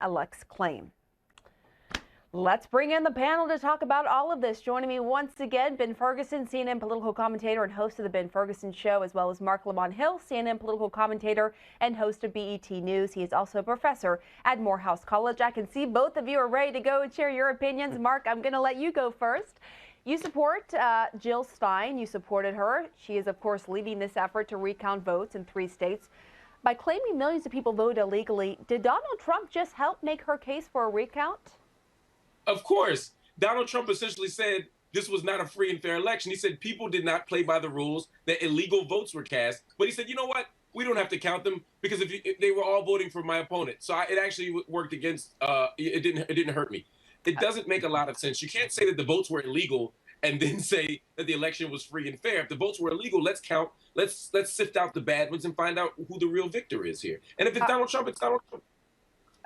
Alex claim. Let's bring in the panel to talk about all of this. Joining me once again, Ben Ferguson, CNN political commentator and host of the Ben Ferguson Show, as well as Mark Lamont Hill, CNN political commentator and host of BET News. He is also a professor at Morehouse College. I can see both of you are ready to go and share your opinions. Mark, I'm going to let you go first. You support Jill Stein. You supported her. She is, of course, leading this effort to recount votes in 3 states. By claiming millions of people voted illegally, did Donald Trump just help make her case for a recount? Of course. Donald Trump essentially said this was not a free and fair election. He said people did not play by the rules, that illegal votes were cast. But he said, you know what? We don't have to count them because if they were all voting for my opponent. So it actually worked against, it didn't hurt me. It doesn't make a lot of sense. You can't say that the votes were illegal and then say that the election was free and fair. If the votes were illegal, let's count. Let's sift out the bad ones and find out who the real victor is here. And if it's Donald Trump, it's Donald Trump.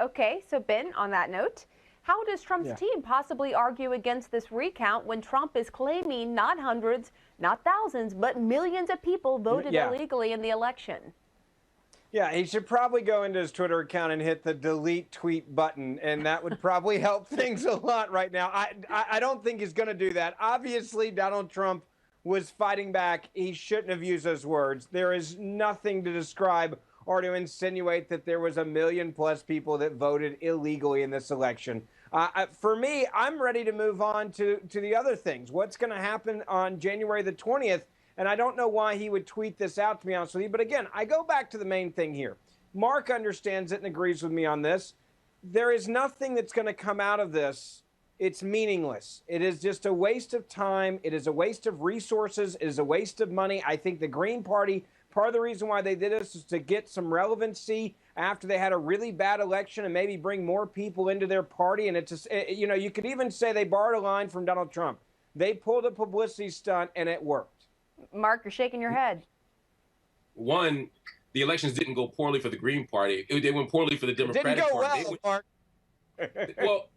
Okay, so Ben, on that note, how does Trump's team possibly argue against this recount when Trump is claiming not hundreds, not thousands, but millions of people voted illegally in the election? Yeah, he should probably go into his Twitter account and hit the delete tweet button, and that would probably help things a lot right now. I don't think he's going to do that. Obviously, Donald Trump was fighting back. He shouldn't have used those words. There is nothing to describe or to insinuate that there was 1 million+ people that voted illegally in this election. For me, I'm ready to move on to the other things. What's going to happen on January the 20th? And I don't know why he would tweet this out, to be honest with you. But again, I go back to the main thing here. Mark understands it and agrees with me on this. There is nothing that's going to come out of this. It's meaningless. It is just a waste of time. It is a waste of resources. It is a waste of money. I think the Green Party, part of the reason why they did this is to get some relevancy after they had a really bad election and maybe bring more people into their party. And it's just, you know, you could even say they borrowed a line from Donald Trump. They pulled a publicity stunt and it worked. Mark, you're shaking your head. One, the elections didn't go poorly for the Green Party. They went poorly for the Democratic Party. Didn't go well, Mark.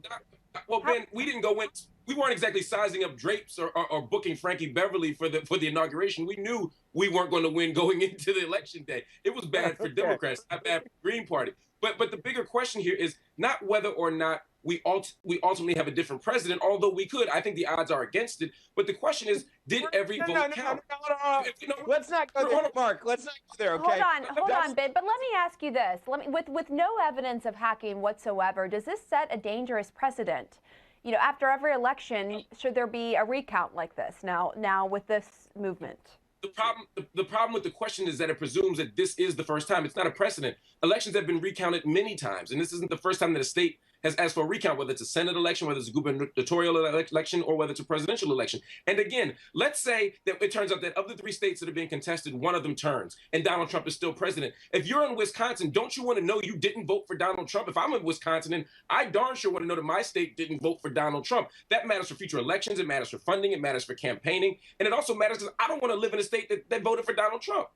Well, Ben, we didn't go in. We weren't exactly sizing up drapes or booking Frankie Beverly for the inauguration. We knew we weren't going to win going into the election day. It was bad for Democrats, not bad for the Green Party. But the bigger question here is not whether or not we ultimately have a different president, although we could. I think the odds are against it. But the question is, did every vote count? Let's not go there, Mark. Let's not go there, okay? Hold on, Ben. But let me ask you this. With no evidence of hacking whatsoever, does this set a dangerous precedent? You know, after every election, should there be a recount like this now with this movement? The problem with the question is that it presumes that this is the first time. It's not a precedent. Elections have been recounted many times, and this isn't the first time that a state has asked for a recount, whether it's a Senate election, whether it's a gubernatorial election, or whether it's a presidential election. And again, let's say that it turns out that of the 3 states that are being contested, one of them turns, and Donald Trump is still president. If you're in Wisconsin, don't you want to know you didn't vote for Donald Trump? If I'm in Wisconsin, and I darn sure want to know that my state didn't vote for Donald Trump. That matters for future elections. It matters for funding. It matters for campaigning. And it also matters because I don't want to live in a state that voted for Donald Trump.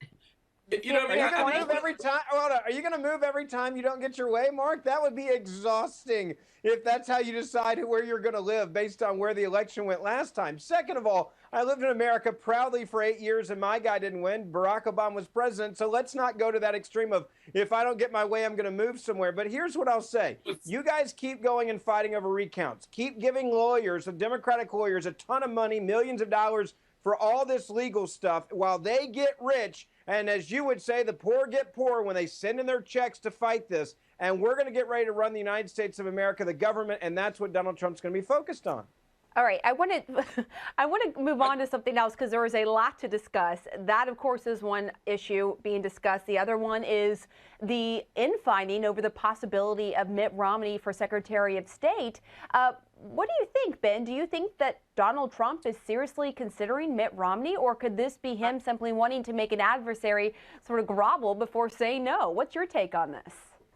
You know what I mean? Are you going to move every time? Are you going to move every time you don't get your way, Mark? That would be exhausting if that's how you decide where you're going to live based on where the election went last time. Second of all, I lived in America proudly for 8 years and my guy didn't win. Barack Obama was president. So let's not go to that extreme of if I don't get my way, I'm going to move somewhere. But here's what I'll say. You guys keep going and fighting over recounts. Keep giving lawyers, the Democratic lawyers, a ton of money, millions of dollars for all this legal stuff while they get rich. And as you would say, the poor get poorer when they send in their checks to fight this. And we're going to get ready to run the United States of America, the government, and that's what Donald Trump's going to be focused on. All right, I want to move on to something else because there is a lot to discuss. That, of course, is one issue being discussed. The other one is the infighting over the possibility of Mitt Romney for Secretary of State. What do you think, Ben? Do you think that Donald Trump is seriously considering Mitt Romney, or could this be him simply wanting to make an adversary sort of grovel before saying no? What's your take on this?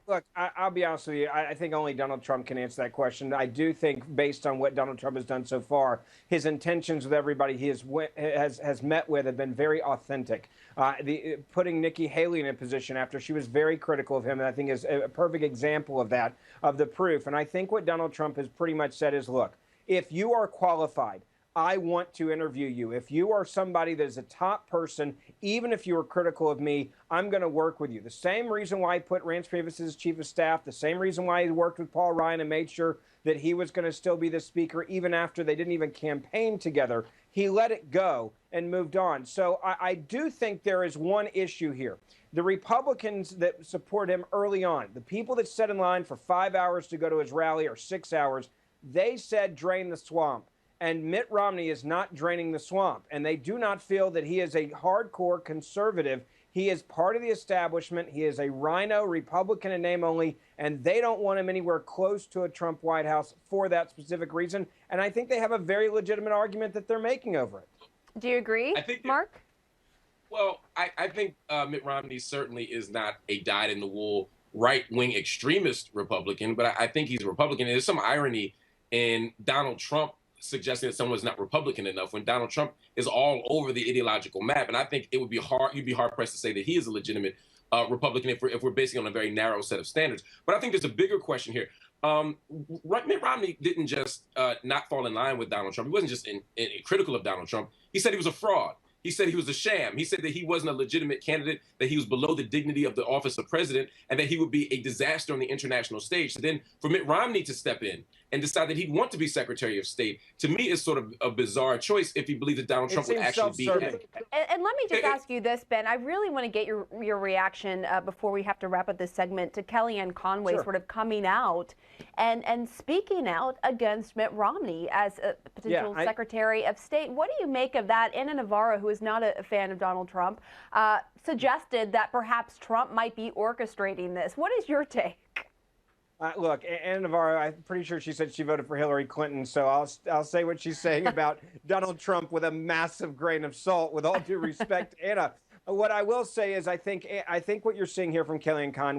Look, I'll be honest with you. I think only Donald Trump can answer that question. I do think, based on what Donald Trump has done so far, his intentions with everybody he has met with have been very authentic. Putting Nikki Haley in a position after she was very critical of him, and I think is a perfect example of that, of the proof. And I think what Donald Trump has pretty much said is, look, if you are qualified, I want to interview you. If you are somebody that is a top person, even if you are critical of me, I'm going to work with you. The same reason why I put Rance Priebus as chief of staff, the same reason why he worked with Paul Ryan and made sure that he was going to still be the speaker even after they didn't even campaign together. He let it go and moved on. So I do think there is one issue here. The Republicans that support him early on, the people that sat in line for 5 hours to go to his rally or 6 hours, they said drain the swamp. And Mitt Romney is not draining the swamp. And they do not feel that he is a hardcore conservative. He is part of the establishment. He is a rhino, Republican in name only, and they don't want him anywhere close to a Trump White House for that specific reason. And I think they have a very legitimate argument that they're making over it. Do you agree, Mark? Well, I think Mitt Romney certainly is not a dyed-in-the-wool right-wing extremist Republican, but I think he's a Republican. And there's some irony in Donald Trump suggesting that someone's not Republican enough when Donald Trump is all over the ideological map. And I think it would be you'd be hard-pressed to say that he is a legitimate Republican if we're basing on a very narrow set of standards. But I think there's a bigger question here. Mitt Romney didn't just not fall in line with Donald Trump. He wasn't just critical of Donald Trump. He said he was a fraud. He said he was a sham. He said that he wasn't a legitimate candidate, that he was below the dignity of the office of president, and that he would be a disaster on the international stage. So then for Mitt Romney to step in and decide that he'd want to be Secretary of State, to me, is sort of a bizarre choice if he believes that Donald Trump would actually be. And let me just ask you this, Ben. I really want to get your reaction before we have to wrap up this segment to Kellyanne Conway sort of coming out and speaking out against Mitt Romney as a potential Secretary of State. What do you make of that? Anna Navarro, who is not a fan of Donald Trump, suggested that perhaps Trump might be orchestrating this. What is your take? Look, Anna Navarro, I'm pretty sure she said she voted for Hillary Clinton, so I'll say what she's saying about Donald Trump with a massive grain of salt, with all due respect, Anna. What I will say is I think what you're seeing here from Kellyanne Conway